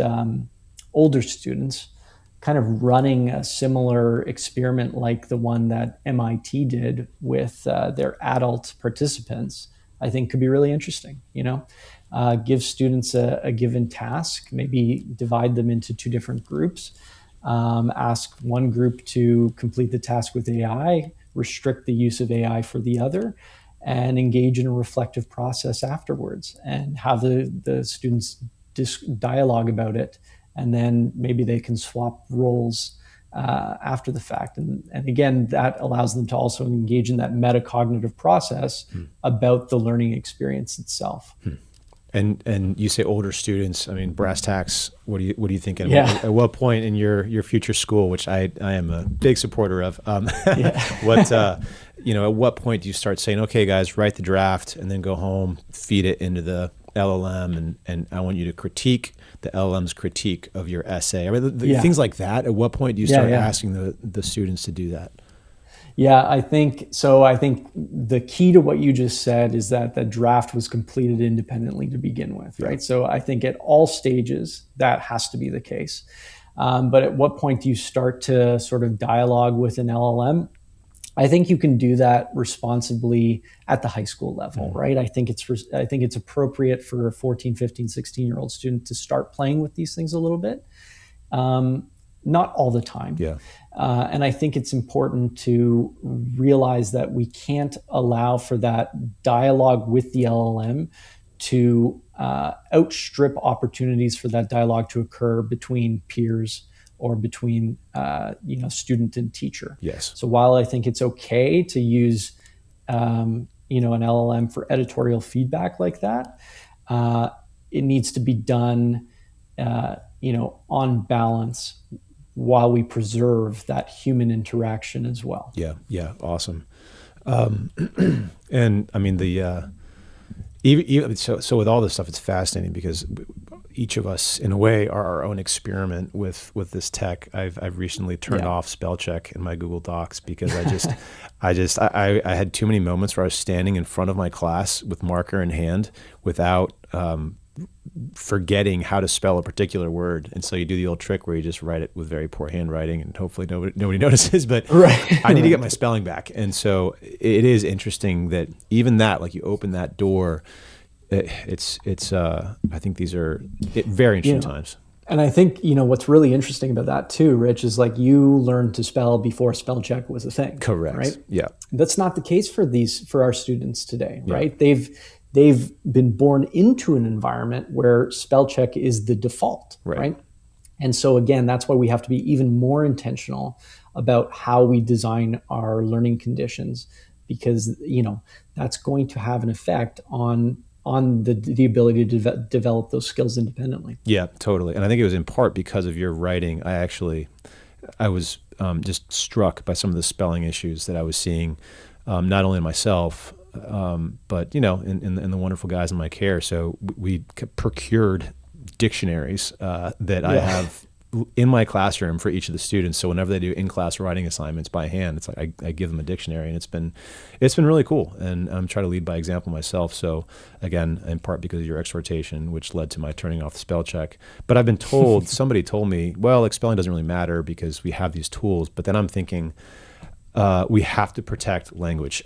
older students, kind of running a similar experiment like the one that MIT did with their adult participants, I think could be really interesting. Give students a given task, maybe divide them into two different groups, ask one group to complete the task with AI, restrict the use of AI for the other, and engage in a reflective process afterwards, and have the students dialogue about it. And then maybe they can swap roles after the fact. And again, that allows them to also engage in that metacognitive process about the learning experience itself. And you say older students. I mean, brass tacks. What do you think? Yeah. At what point in your future school, which I am a big supporter of, at what point do you start saying, okay, guys, write the draft and then go home, feed it into the LLM, and I want you to critique the LLM's critique of your essay. I mean, things like that. At what point do you start asking the students to do that? Yeah, I think so. I think the key to what you just said is that the draft was completed independently to begin with, right? Yeah. So I think at all stages, that has to be the case. But at what point do you start to sort of dialogue with an LLM? I think you can do that responsibly at the high school level, right? I think it's appropriate for a 14, 15, 16-year-old student to start playing with these things a little bit. Not all the time. Yeah. And I think it's important to realize that we can't allow for that dialogue with the LLM to outstrip opportunities for that dialogue to occur between peers or between student and teacher. Yes. So while I think it's okay to use an LLM for editorial feedback like that, it needs to be done on balance while we preserve that human interaction as well. Yeah, awesome. And I mean even so with all this stuff, it's fascinating because each of us, in a way, are our own experiment with this tech. I've recently turned off spell check in my Google Docs because I had too many moments where I was standing in front of my class with marker in hand without forgetting how to spell a particular word. And so you do the old trick where you just write it with very poor handwriting and hopefully nobody notices, but I need to get my spelling back. And so it is interesting that even that, like you open that door, it's I think these are very interesting times. And I think, what's really interesting about that too, Rich, is like you learned to spell before spell check was a thing. Correct. Right? Yeah. That's not the case for our students today, right? They've been born into an environment where spell check is the default, right? And so again, that's why we have to be even more intentional about how we design our learning conditions, because that's going to have an effect on the ability to develop those skills independently. Yeah, totally. And I think it was in part because of your writing. I was just struck by some of the spelling issues that I was seeing, not only in myself, but in the wonderful guys in my care. So we procured dictionaries that I have in my classroom for each of the students. So whenever they do in-class writing assignments by hand, it's like I give them a dictionary, and it's been really cool. And I'm trying to lead by example myself. So again, in part because of your exhortation, which led to my turning off the spell check. But I've been told, somebody told me, well, like spelling doesn't really matter because we have these tools. But then I'm thinking, we have to protect language,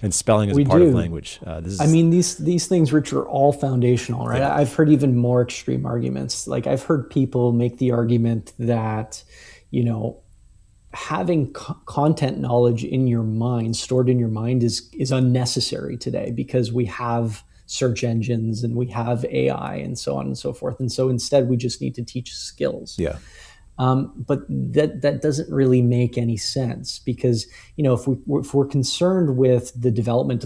and spelling is a We part of do. language. This I is mean, these things, Rich, are all foundational, right? yeah, I've heard even more extreme arguments. Like I've heard people make the argument that, you know, having content knowledge in your mind, stored in your mind, is unnecessary today because we have search engines and we have AI and so on and so forth. And so instead, we just need to teach skills. yeah, But that doesn't really make any sense because, you know, if we're concerned with the development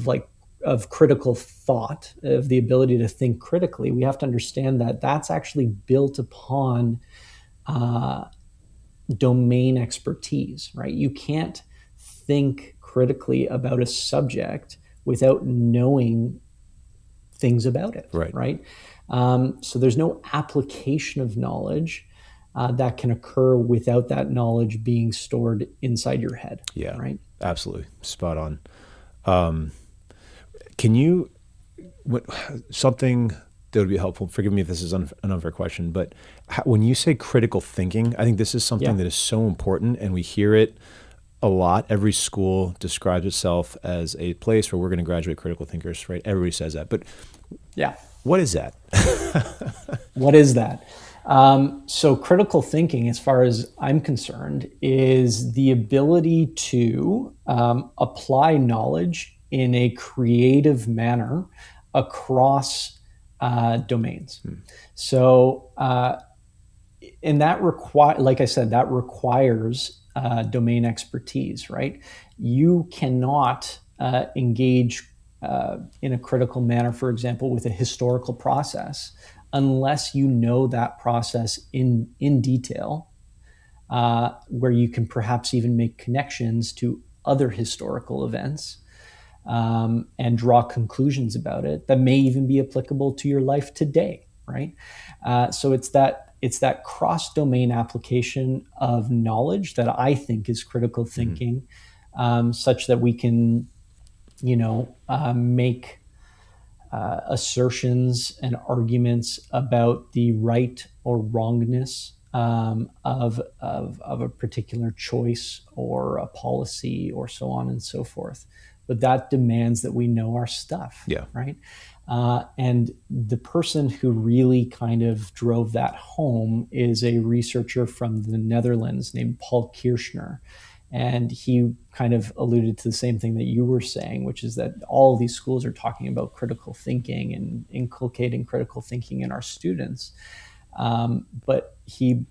of critical thought, of the ability to think critically, we have to understand that that's actually built upon domain expertise, right? You can't think critically about a subject without knowing things about it, right. right? So there's no application of knowledge that can occur without that knowledge being stored inside your head, Yeah, right? absolutely. Spot on. Can you, something that would be helpful, forgive me if this is an unfair question, but when you say critical thinking, I think this is something Yeah. that is so important, and we hear it a lot. Every school describes itself as a place where we're going to graduate critical thinkers, right? Everybody says that. But Yeah. what is that? What is that? So critical thinking, as far as I'm concerned, is the ability to apply knowledge in a creative manner across domains. So, and that like I said, that requires domain expertise, right? You cannot engage in a critical manner, for example, with a historical process, unless you know that process in detail, where you can perhaps even make connections to other historical events and draw conclusions about it that may even be applicable to your life today, right? So it's that cross-domain application of knowledge that I think is critical thinking, such that we can, make assertions and arguments about the right or wrongness of a particular choice or a policy or so on and so forth. But that demands that we know our stuff, Yeah. right? And the person who really kind of drove that home is a researcher from the Netherlands named Paul Kirchner. And he kind of alluded to the same thing that you were saying, which is that all of these schools are talking about critical thinking and inculcating critical thinking in our students. But he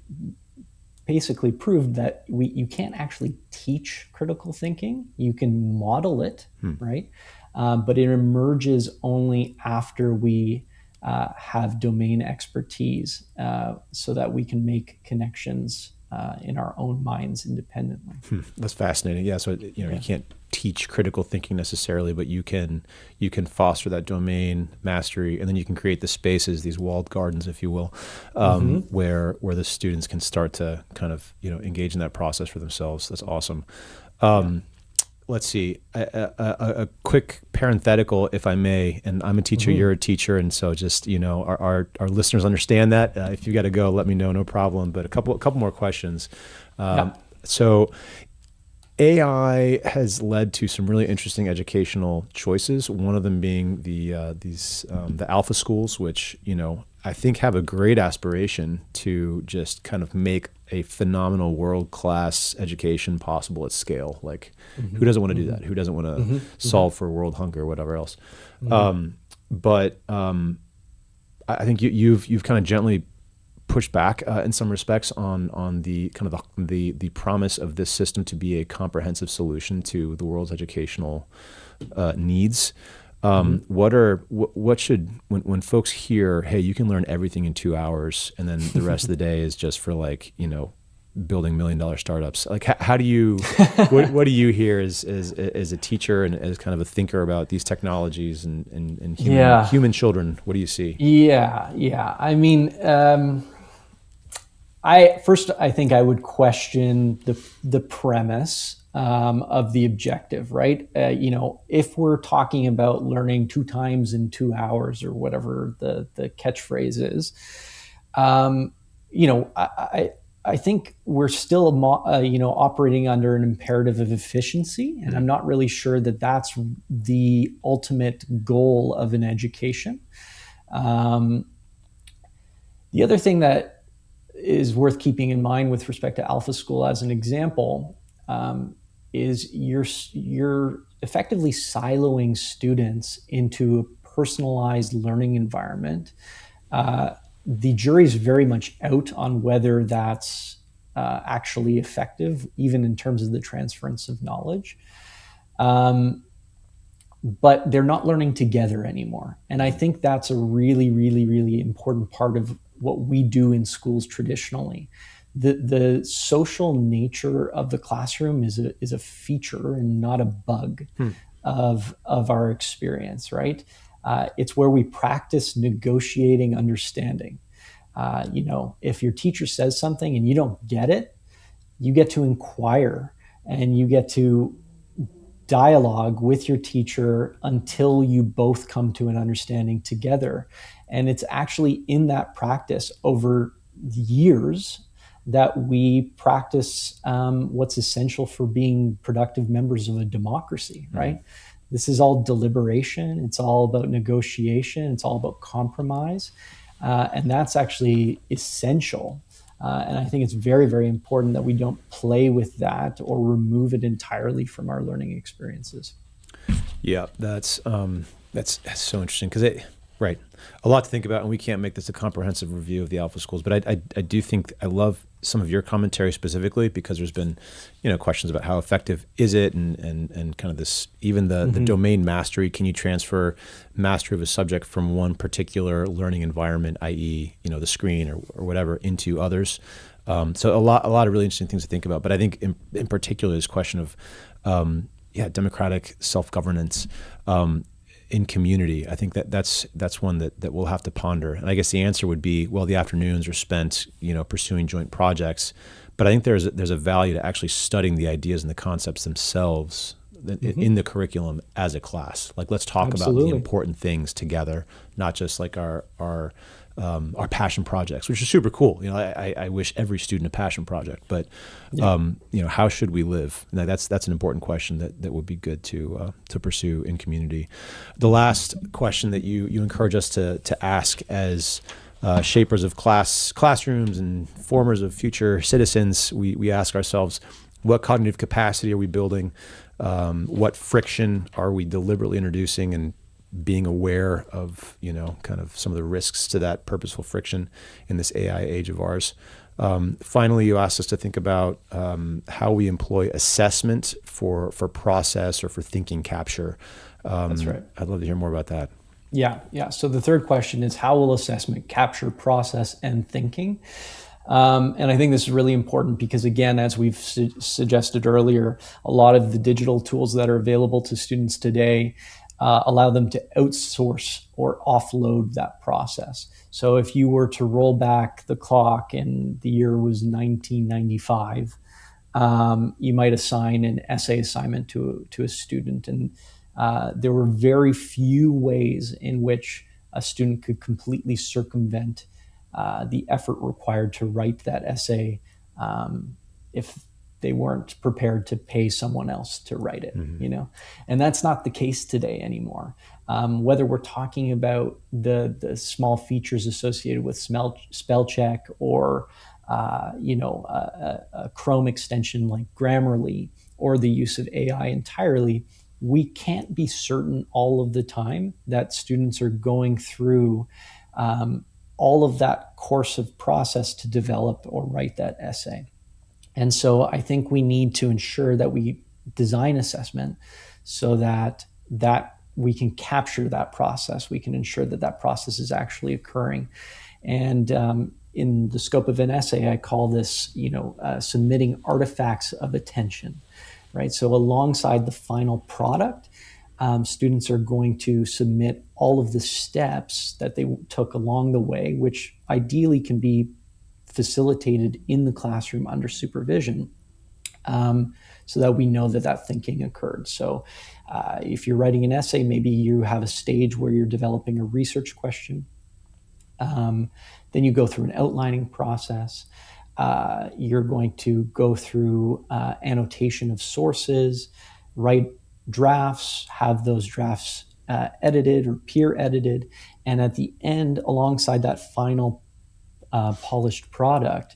basically proved that you can't actually teach critical thinking. You can model it, right? But it emerges only after we have domain expertise so that we can make connections in our own minds independently. That's fascinating. Yeah. So, you can't teach critical thinking necessarily, but you can foster that domain mastery, and then you can create the spaces, these walled gardens, if you will, where the students can start to kind of, engage in that process for themselves. That's awesome. Let's see, a quick parenthetical, if I may, and I'm a teacher, you're a teacher. And so just, our listeners understand that. If you got to go, let me know, no problem. But a couple more questions. So AI has led to some really interesting educational choices. One of them being the alpha schools, which, I think have a great aspiration to just kind of make a phenomenal world-class education possible at scale. Like, who doesn't want to do that? Who doesn't want to solve for world hunger or whatever else? But I think you've kind of gently pushed back in some respects on the kind of the promise of this system to be a comprehensive solution to the world's educational needs. What should, when folks hear, hey, you can learn everything in 2 hours, and then the rest of the day is just for building $1 million startups. Like, how do you, what do you hear as a teacher and as kind of a thinker about these technologies and human children? What do you see? Yeah. I mean, I think I would question the premise of the objective, right? If we're talking about learning 2 times in 2 hours or whatever the catchphrase is, I think we're still, operating under an imperative of efficiency, and I'm not really sure that that's the ultimate goal of an education. Um, the other thing that is worth keeping in mind with respect to Alpha School as an example is you're effectively siloing students into a personalized learning environment. The jury's very much out on whether that's actually effective, even in terms of the transference of knowledge. But they're not learning together anymore. And I think that's a really, really, really important part of what we do in schools traditionally. The social nature of the classroom is a feature and not a bug of our experience, right? It's where we practice negotiating understanding. If your teacher says something and you don't get it, you get to inquire and you get to dialogue with your teacher until you both come to an understanding together. And it's actually in that practice over years that we practice what's essential for being productive members of a democracy, right? Mm-hmm. This is all deliberation. It's all about negotiation. It's all about compromise. And that's actually essential. And I think it's very, very important that we don't play with that or remove it entirely from our learning experiences. Yeah, that's so interesting because right, a lot to think about, and we can't make this a comprehensive review of the Alpha schools. But I do think I love some of your commentary specifically because there's been, questions about how effective is it, and kind of this, even the domain mastery. Can you transfer mastery of a subject from one particular learning environment, i.e., the screen or whatever, into others? So a lot of really interesting things to think about. But I think in particular this question of democratic self-governance in community. I think that's one that we'll have to ponder. And I guess the answer would be, well, the afternoons are spent, pursuing joint projects. But I think there's a value to actually studying the ideas and the concepts themselves in the curriculum as a class. Like, let's talk about the important things together, not just like our passion projects, which is super cool. I wish every student a passion project, but how should we live? Now, that's an important question that would be good to pursue in community. The last question that you encourage us to ask as shapers of classrooms and formers of future citizens, we ask ourselves, what cognitive capacity are we building? What friction are we deliberately introducing, and being aware of, kind of some of the risks to that purposeful friction in this AI age of ours. Finally, you asked us to think about how we employ assessment for process or for thinking capture. That's right. I'd love to hear more about that. Yeah. So the third question is, how will assessment capture process and thinking? And I think this is really important because, again, as we've suggested earlier, a lot of the digital tools that are available to students today allow them to outsource or offload that process. So if you were to roll back the clock and the year was 1995, you might assign an essay assignment to a student. And there were very few ways in which a student could completely circumvent the effort required to write that essay if they weren't prepared to pay someone else to write it, and that's not the case today anymore. Whether we're talking about the small features associated with spell check or a Chrome extension like Grammarly or the use of AI entirely, we can't be certain all of the time that students are going through all of that course of process to develop or write that essay. And so I think we need to ensure that we design assessment so that we can capture that process. We can ensure that process is actually occurring. And in the scope of an essay, I call this, submitting artifacts of attention, right? So alongside the final product, students are going to submit all of the steps that they took along the way, which ideally can be facilitated in the classroom under supervision, so that we know that thinking occurred. So if you're writing an essay, maybe you have a stage where you're developing a research question. Then you go through an outlining process. you're going to go through annotation of sources, write drafts, have those drafts edited or peer edited, and at the end, alongside that final polished product,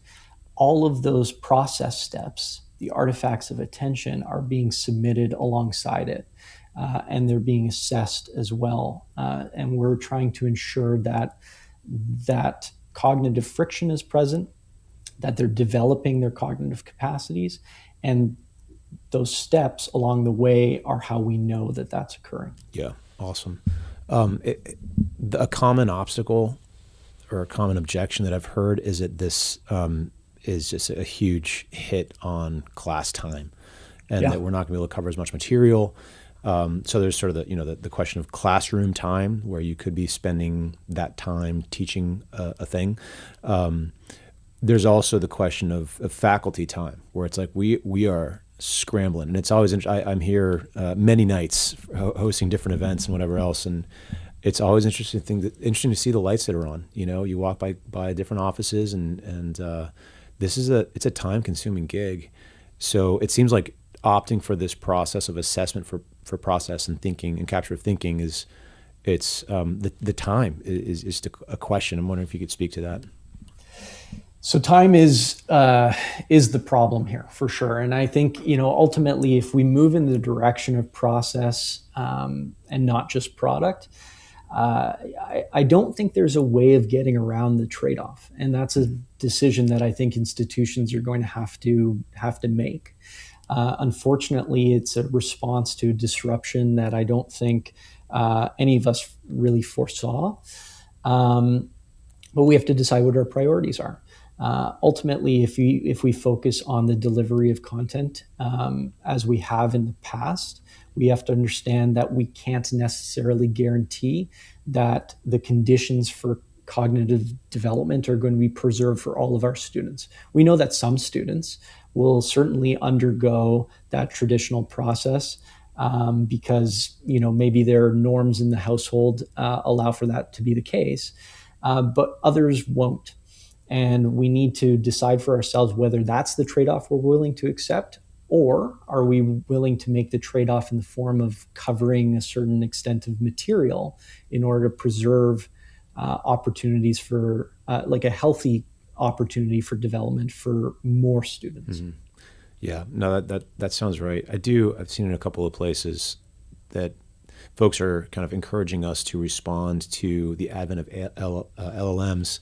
all of those process steps, the artifacts of attention, are being submitted alongside it. And they're being assessed as well. And we're trying to ensure that cognitive friction is present, that they're developing their cognitive capacities, and those steps along the way are how we know that that's occurring. Yeah, awesome. A common obstacle or a common objection that I've heard is that this is just a huge hit on class time, and that we're not going to be able to cover as much material. So there's sort of the question of classroom time, where you could be spending that time teaching a thing. There's also the question of faculty time, where it's like we are scrambling, and it's always I'm here many nights hosting different events and whatever else, and it's always interesting to see the lights that are on. You walk by different offices, and this is it's a time consuming gig. So it seems like opting for this process of assessment for process and thinking and capture of thinking the time is a question. I'm wondering if you could speak to that. So time is the problem here for sure. And I think, ultimately, if we move in the direction of process and not just product, I don't think there's a way of getting around the trade-off. And that's a decision that I think institutions are going to have to make. Unfortunately, it's a response to disruption that I don't think any of us really foresaw. But we have to decide what our priorities are. Ultimately, if we focus on the delivery of content as we have in the past, we have to understand that we can't necessarily guarantee that the conditions for cognitive development are going to be preserved for all of our students. We know that some students will certainly undergo that traditional process because maybe their norms in the household allow for that to be the case, but others won't. And we need to decide for ourselves whether that's the trade-off we're willing to accept, or are we willing to make the trade-off in the form of covering a certain extent of material in order to preserve opportunities for like a healthy opportunity for development for more students. Mm-hmm. Yeah, no, that sounds right. I've seen in a couple of places that folks are kind of encouraging us to respond to the advent of LLMs.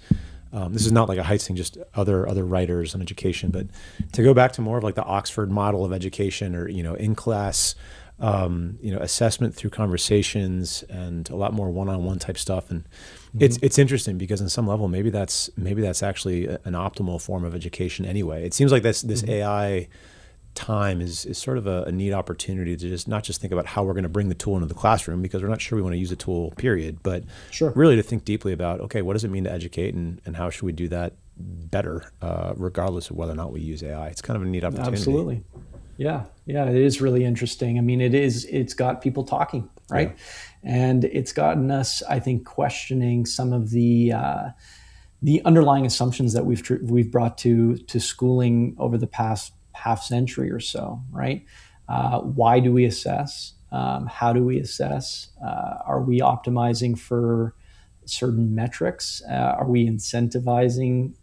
This is not like a Heights thing, just other writers on education, but to go back to more of like the Oxford model of education, or in class, assessment through conversations, and a lot more one-on-one type stuff. And it's interesting because on some level, maybe that's actually an optimal form of education anyway. It seems like this AI time is sort of a neat opportunity to just not just think about how we're going to bring the tool into the classroom, because we're not sure we want to use the tool, period, but really to think deeply about, okay, what does it mean to educate, and how should we do that better, regardless of whether or not we use AI. It's kind of a neat opportunity. Absolutely. Yeah, it is really interesting. I mean, it's got people talking, right? Yeah. And it's gotten us, I think, questioning some of the underlying assumptions that we've brought to schooling over the past half century or so, right? Why do we assess? How do we assess? Are we optimizing for certain metrics? Are we incentivizing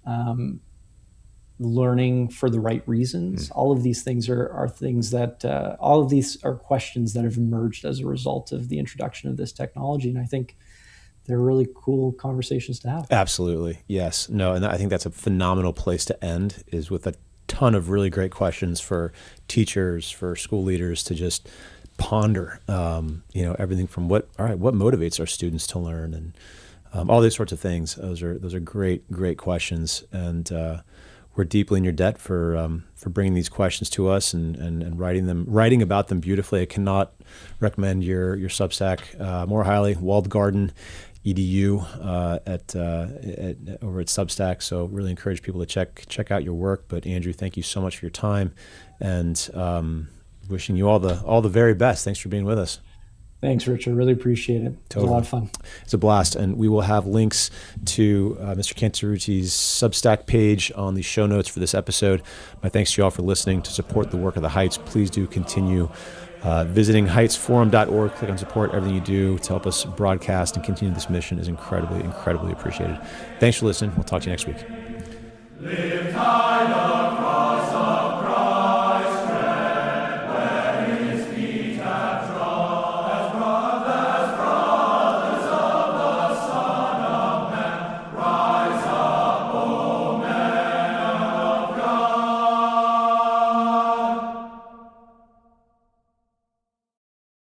learning for the right reasons? All of these things are things that, all of these are questions that have emerged as a result of the introduction of this technology. And I think they're really cool conversations to have. Absolutely. Yes. No, and I think that's a phenomenal place to end, is with a ton of really great questions for teachers, for school leaders to just ponder, everything from what motivates our students to learn, and all these sorts of things. Those are great questions, and we're deeply in your debt for bringing these questions to us and writing about them beautifully. I cannot recommend your Substack more highly. Walled Garden edu at over at Substack. So really encourage people to check out your work. But Andrew, thank you so much for your time, and wishing you all the very best. Thanks for being with us. Thanks, Richard. Really appreciate it. It was a lot of fun. It's a blast. And we will have links to Mr. Cantarutti's Substack page on the show notes for this episode. My thanks to you all for listening. To support the work of the Heights, please do continue visiting heightsforum.org. Click on support. Everything you do to help us broadcast and continue this mission is incredibly, incredibly appreciated. Thanks for listening. We'll talk to you next week.